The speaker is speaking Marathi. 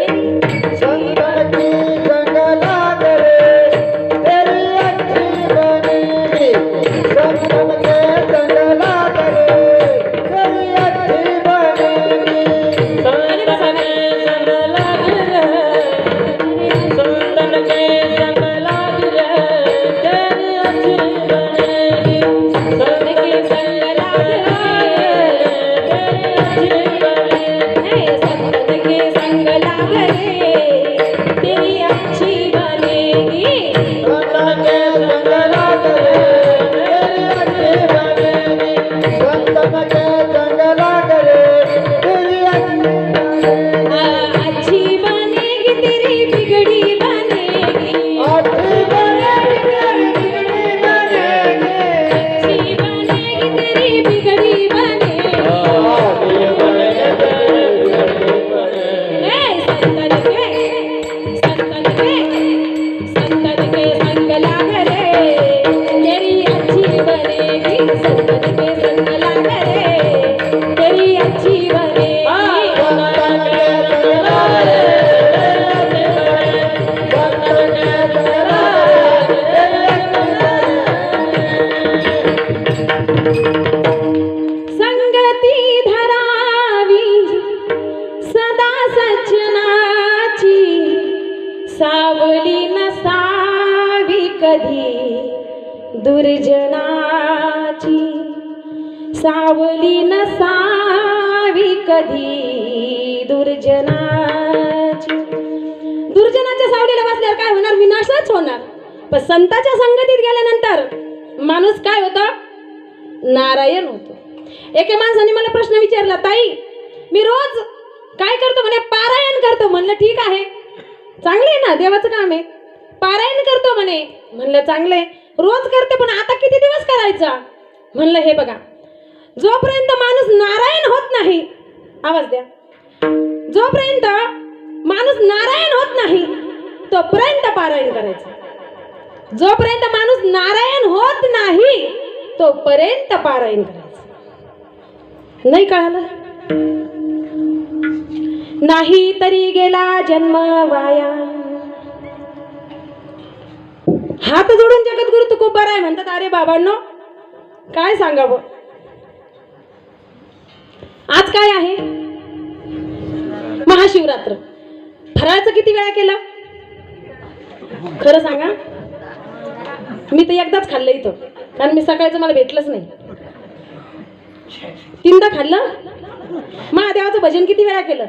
संतन की संग लाग रे तेरी अच्छी बनेगी संतन के संग लाग रे तेरी अच्छी बनेगी संतन के संग लाग रे संतन के संग लाग रे तेरी अच्छी बनेगी संतन के संग लाग रे तेरी अच्छी बनेगी संतन के संग लाग रे तेरी अच्छी बनेगी संतन के संग लाग रे तेरी अच्छी बनेगी तेरी बिगड़ी बनेगी अच्छी बनेगी तेरी बिगड़ी बनेगी अच्छी बनेगी तेरी बिगड़ी बनेगी संतन के संग लाग रे तेरी अच्छी बनेगी संतन के संग लाग रे तेरी अच्छी बनेगी संगती धरावी सदा सज्जनाची सावली नसावी कधी दुर्जनाची सावली नसावी कधी दुर्जनाची दुर्जनाच्या सावलीला बसल्यावर काय होणार विनाशच होणार पण संताच्या संगतीत गेल्यानंतर माणूस काय होतं नारायण होतो एके माणसाने मला प्रश्न विचारला ताई मी रोज काय करतो म्हणे पारायण करतो म्हणलं ठीक आहे चांगले आहे ना देवाचं काम आहे पारायण करतो म्हणे म्हणलं चांगले रोज करते पण आता किती दिवस करायचा म्हणलं हे बघा जोपर्यंत माणूस नारायण होत नाही आवाज द्या जोपर्यंत माणूस नारायण होत नाही तोपर्यंत पारायण करायचं जोपर्यंत माणूस नारायण होत नाही तोपर्यंत पारायण करायचं नाही कळालं नाही तरी गेला जन्म वाया हात जोडून जगद्गुरु तुकोबाराय म्हणतात अरे बाबांनो काय सांगावं आज काय आहे महाशिवरात्र फराळाचं किती वेळा केलं खरं सांगा मी तर एकदाच खाल्लं इथं कारण मी सकाळचं मला भेटलंच नाही 3दा खाल्लं महादेवाचं भजन किती वेळा केलं